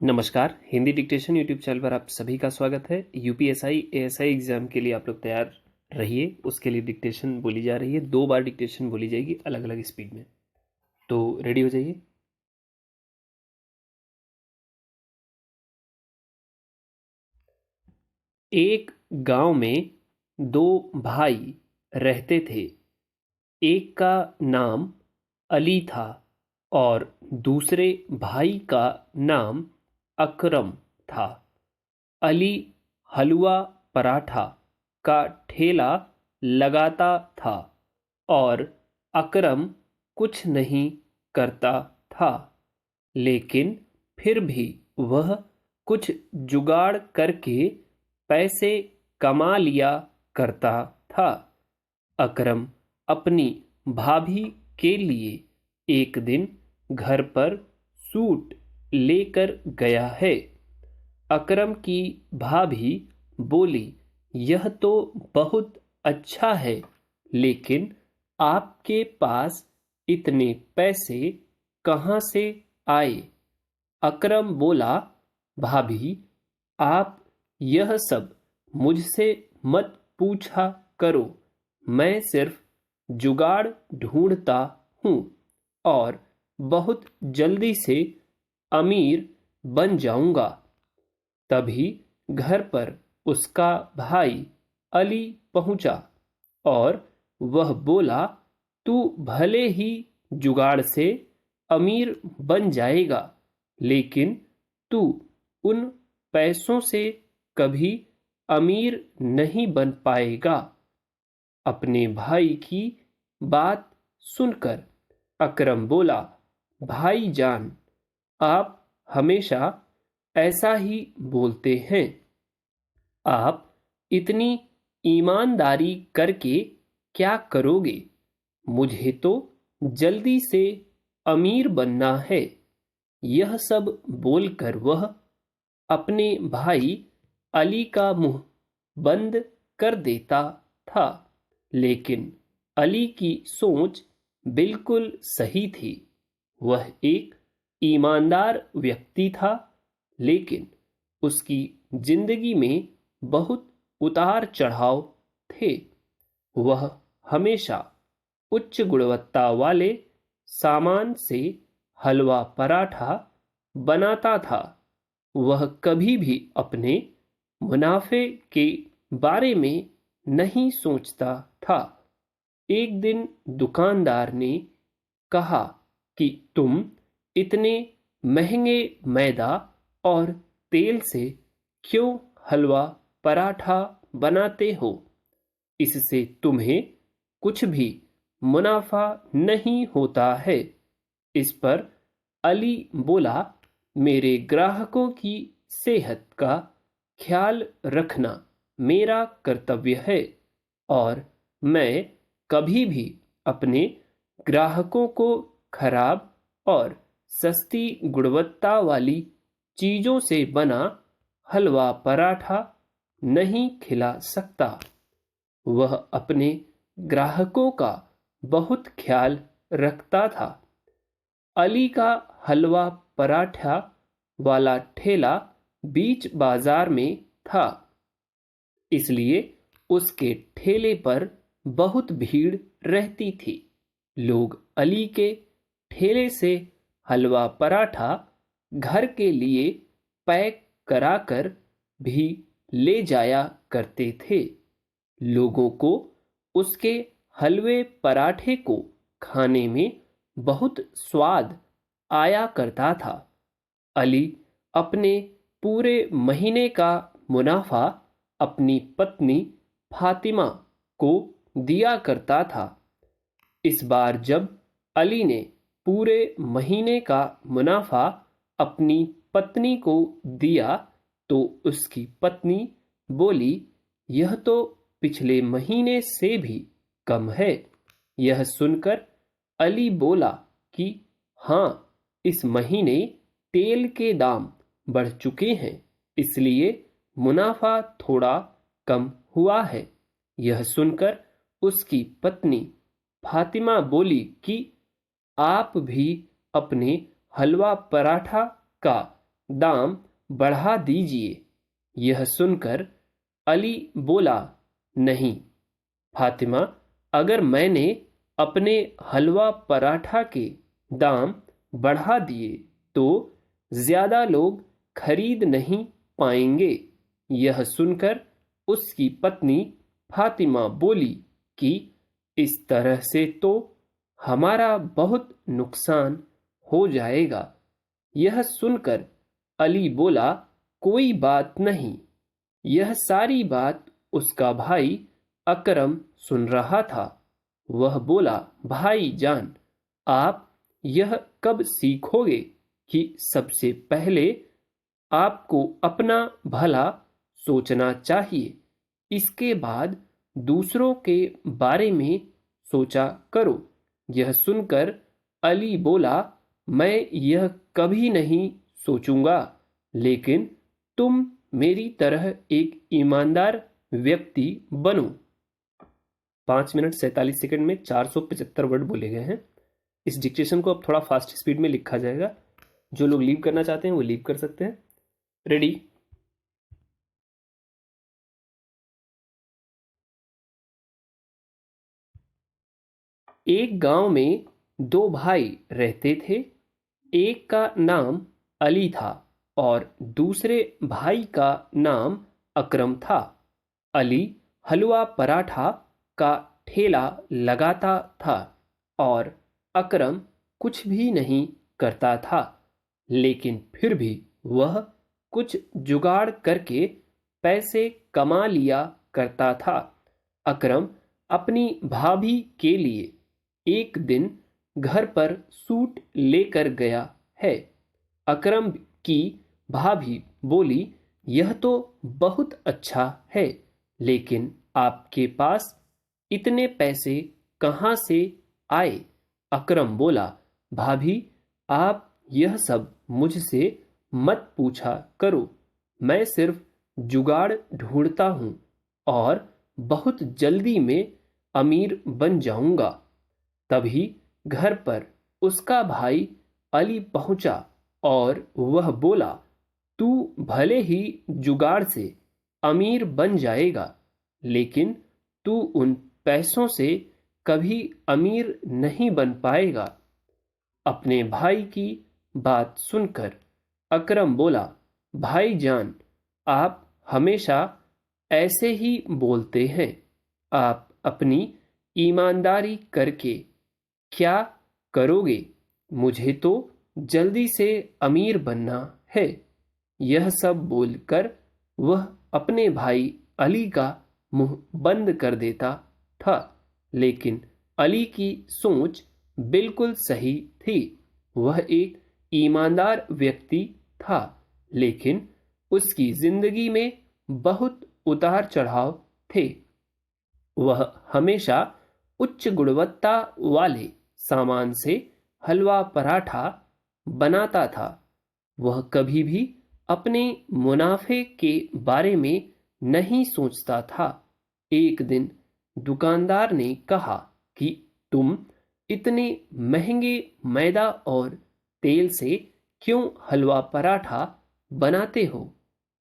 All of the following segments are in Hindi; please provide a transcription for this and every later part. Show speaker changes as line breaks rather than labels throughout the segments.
नमस्कार, हिंदी डिक्टेशन यूट्यूब चैनल पर आप सभी का स्वागत है। यूपीएसआई एएसआई एग्जाम के लिए आप लोग तैयार रहिए। उसके लिए डिक्टेशन बोली जा रही है, 2 बार डिक्टेशन बोली जाएगी अलग अलग स्पीड में। तो रेडी हो जाइए। एक गांव में 2 भाई रहते थे। एक का नाम अली था और दूसरे भाई का नाम अकरम था। अली हलवा पराठा का ठेला लगाता था और अकरम कुछ नहीं करता था, लेकिन फिर भी वह कुछ जुगाड़ करके पैसे कमा लिया करता था। अकरम अपनी भाभी के लिए एक दिन घर पर सूट लेकर गया है। अकरम की भाभी बोली, यह तो बहुत अच्छा है, लेकिन आपके पास इतने पैसे कहाँ से आए? अकरम बोला, भाभी, आप यह सब मुझसे मत पूछा करो। मैं सिर्फ जुगाड़ ढूंढता हूँ और बहुत जल्दी से अमीर बन जाऊंगा। तभी घर पर उसका भाई अली पहुंचा और वह बोला, तू भले ही जुगाड़ से अमीर बन जाएगा, लेकिन तू उन पैसों से कभी अमीर नहीं बन पाएगा। अपने भाई की बात सुनकर अकरम बोला, भाईजान, आप हमेशा ऐसा ही बोलते हैं। आप इतनी ईमानदारी करके क्या करोगे? मुझे तो जल्दी से अमीर बनना है। यह सब बोलकर वह अपने भाई अली का मुंह बंद कर देता था, लेकिन अली की सोच बिल्कुल सही थी। वह एक ईमानदार व्यक्ति था, लेकिन उसकी जिंदगी में बहुत उतार चढ़ाव थे। वह हमेशा उच्च गुणवत्ता वाले सामान से हलवा पराठा बनाता था। वह कभी भी अपने मुनाफे के बारे में नहीं सोचता था। एक दिन दुकानदार ने कहा कि तुम इतने महंगे मैदा और तेल से क्यों हलवा पराठा बनाते हो? इससे तुम्हें कुछ भी मुनाफा नहीं होता है। इस पर अली बोला, मेरे ग्राहकों की सेहत का ख्याल रखना मेरा कर्तव्य है और मैं कभी भी अपने ग्राहकों को खराब और सस्ती गुणवत्ता वाली चीजों से बना हलवा पराठा नहीं खिला सकता। वह अपने ग्राहकों का बहुत ख्याल रखता था। अली का हलवा पराठा वाला ठेला बीच बाजार में था, इसलिए उसके ठेले पर बहुत भीड़ रहती थी। लोग अली के ठेले से हलवा पराठा घर के लिए पैक कराकर भी ले जाया करते थे। लोगों को उसके हलवे पराठे को खाने में बहुत स्वाद आया करता था। अली अपने पूरे महीने का मुनाफा अपनी पत्नी फातिमा को दिया करता था। इस बार जब अली ने पूरे महीने का मुनाफा अपनी पत्नी को दिया तो उसकी पत्नी बोली, यह तो पिछले महीने से भी कम है। यह सुनकर अली बोला कि हाँ, इस महीने तेल के दाम बढ़ चुके हैं, इसलिए मुनाफा थोड़ा कम हुआ है। यह सुनकर उसकी पत्नी फातिमा बोली कि आप भी अपने हलवा पराठा का दाम बढ़ा दीजिए। यह सुनकर अली बोला, नहीं फातिमा, अगर मैंने अपने हलवा पराठा के दाम बढ़ा दिए तो ज्यादा लोग खरीद नहीं पाएंगे। यह सुनकर उसकी पत्नी फातिमा बोली कि इस तरह से तो हमारा बहुत नुकसान हो जाएगा। यह सुनकर अली बोला, कोई बात नहीं। यह सारी बात उसका भाई अकरम सुन रहा था। वह बोला, भाई जान, आप यह कब सीखोगे कि सबसे पहले आपको अपना भला सोचना चाहिए, इसके बाद दूसरों के बारे में सोचा करो। यह सुनकर अली बोला, मैं यह कभी नहीं सोचूंगा, लेकिन तुम मेरी तरह एक ईमानदार व्यक्ति बनो। 5 मिनट 47 सेकंड में 475 वर्ड बोले गए हैं। इस डिक्टेशन को अब थोड़ा फास्ट स्पीड में लिखा जाएगा। जो लोग लीव करना चाहते हैं वो लीव कर सकते हैं। रेडी। एक गांव में दो भाई रहते थे। एक का नाम अली था और दूसरे भाई का नाम अकरम था। अली हलवा पराठा का ठेला लगाता था और अकरम कुछ भी नहीं करता था, लेकिन फिर भी वह कुछ जुगाड़ करके पैसे कमा लिया करता था। अकरम अपनी भाभी के लिए एक दिन घर पर सूट लेकर गया है। अकरम की भाभी बोली, यह तो बहुत अच्छा है, लेकिन आपके पास इतने पैसे कहाँ से आए? अकरम बोला, भाभी, आप यह सब मुझसे मत पूछा करो। मैं सिर्फ जुगाड़ ढूंढता हूँ और बहुत जल्दी में अमीर बन जाऊंगा। तभी घर पर उसका भाई अली पहुंचा और वह बोला, तू भले ही जुगाड़ से अमीर बन जाएगा, लेकिन तू उन पैसों से कभी अमीर नहीं बन पाएगा। अपने भाई की बात सुनकर अकरम बोला, भाईजान, आप हमेशा ऐसे ही बोलते हैं। आप अपनी ईमानदारी करके क्या करोगे? मुझे तो जल्दी से अमीर बनना है। यह सब बोलकर वह अपने भाई अली का मुंह बंद कर देता था, लेकिन अली की सोच बिल्कुल सही थी। वह एक ईमानदार व्यक्ति था, लेकिन उसकी जिंदगी में बहुत उतार चढ़ाव थे। वह हमेशा उच्च गुणवत्ता वाले सामान से हलवा पराठा बनाता था। वह कभी भी अपने मुनाफे के बारे में नहीं सोचता था। एक दिन दुकानदार ने कहा कि तुम इतने महंगे मैदा और तेल से क्यों हलवा पराठा बनाते हो?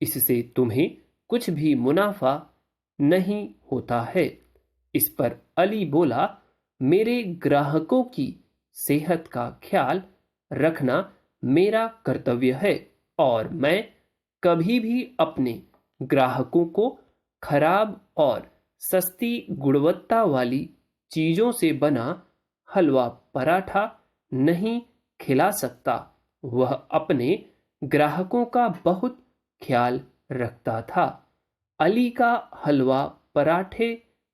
इससे तुम्हें कुछ भी मुनाफा नहीं होता है। इस पर अली बोला, मेरे ग्राहकों की सेहत का ख्याल रखना मेरा कर्तव्य है और मैं कभी भी अपने ग्राहकों को खराब और सस्ती गुणवत्ता वाली चीजों से बना हलवा पराठा नहीं खिला सकता। वह अपने ग्राहकों का बहुत ख्याल रखता था। अली का हलवा पराठे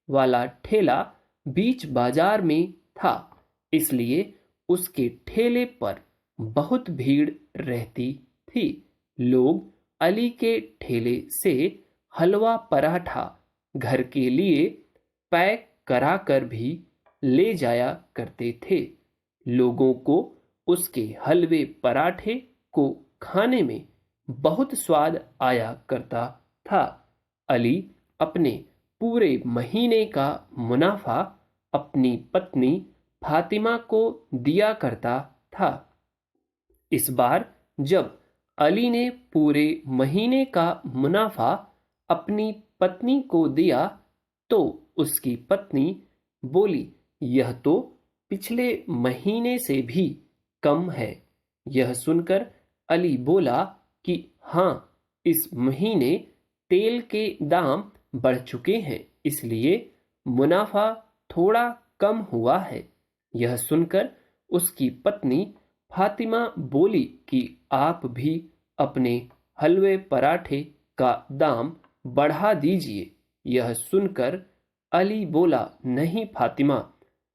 वाला ठेला बीच बाजार में था, इसलिए उसके ठेले पर बहुत भीड़ रहती थी। लोग अली के ठेले से हलवा पराठा घर के लिए पैक कराकर भी ले जाया करते थे। लोगों को उसके हलवे पराठे को खाने में बहुत स्वाद आया करता था। अली अपने पूरे महीने का मुनाफा अपनी पत्नी फातिमा को दिया करता था। इस बार जब अली ने पूरे महीने का मुनाफा अपनी पत्नी को दिया तो उसकी पत्नी बोली, यह तो पिछले महीने से भी कम है। यह सुनकर अली बोला कि हाँ, इस महीने तेल के दाम बढ़ चुके हैं, इसलिए मुनाफा थोड़ा कम हुआ है। यह सुनकर उसकी पत्नी फातिमा बोली कि आप भी अपने हलवे पराठे का दाम बढ़ा दीजिए। यह सुनकर अली बोला, नहीं फातिमा,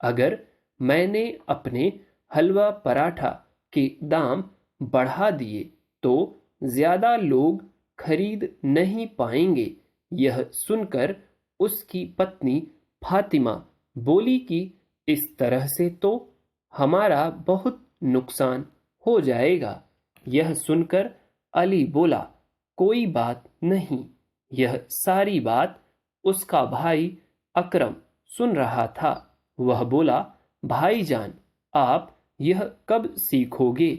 अगर मैंने अपने हलवा पराठा के दाम बढ़ा दिए तो ज्यादा लोग खरीद नहीं पाएंगे। यह सुनकर उसकी पत्नी फातिमा बोली कि इस तरह से तो हमारा बहुत नुकसान हो जाएगा। यह सुनकर अली बोला, कोई बात नहीं। यह सारी बात उसका भाई अकरम सुन रहा था। वह बोला, भाईजान, आप यह कब सीखोगे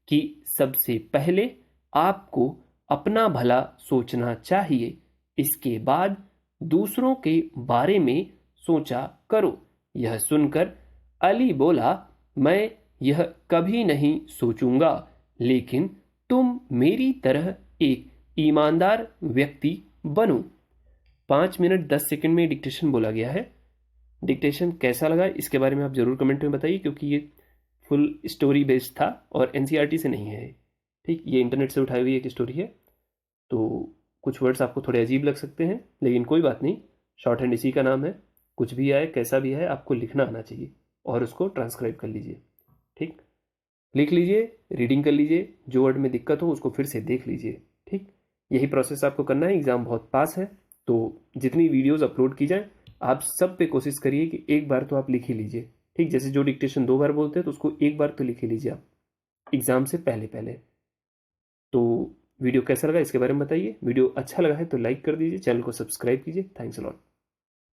कि सबसे पहले आपको अपना भला सोचना चाहिए, इसके बाद दूसरों के बारे में सोचा करो। यह सुनकर अली बोला, मैं यह कभी नहीं सोचूंगा, लेकिन तुम मेरी तरह एक ईमानदार व्यक्ति बनो। 5 मिनट 10 सेकंड में डिक्टेशन बोला गया है। डिक्टेशन कैसा लगा इसके बारे में आप ज़रूर कमेंट में बताइए, क्योंकि ये फुल स्टोरी बेस्ड था और एनसीईआरटी से नहीं है। ठीक, ये इंटरनेट से उठाई हुई एक स्टोरी है, तो कुछ वर्ड्स आपको थोड़े अजीब लग सकते हैं, लेकिन कोई बात नहीं, शॉर्ट हैंड इसी का नाम है। कुछ भी आए कैसा भी है, आपको लिखना आना चाहिए और उसको ट्रांसक्राइब कर लीजिए। ठीक, लिख लीजिए, रीडिंग कर लीजिए, जो वर्ड में दिक्कत हो उसको फिर से देख लीजिए। ठीक, यही प्रोसेस आपको करना है। एग्ज़ाम बहुत पास है, तो जितनी वीडियोज़ अपलोड की जाए आप सब पे कोशिश करिए कि एक बार तो आप लिख ही लीजिए। ठीक, जैसे जो डिक्टेशन 2 बार बोलते हैं तो उसको एक बार तो लिख ही लीजिए आप एग्ज़ाम से पहले पहले। तो वीडियो कैसा लगा इसके बारे में बताइए। वीडियो अच्छा लगा है तो लाइक कर दीजिए, चैनल को सब्सक्राइब कीजिए। Thanks a lot.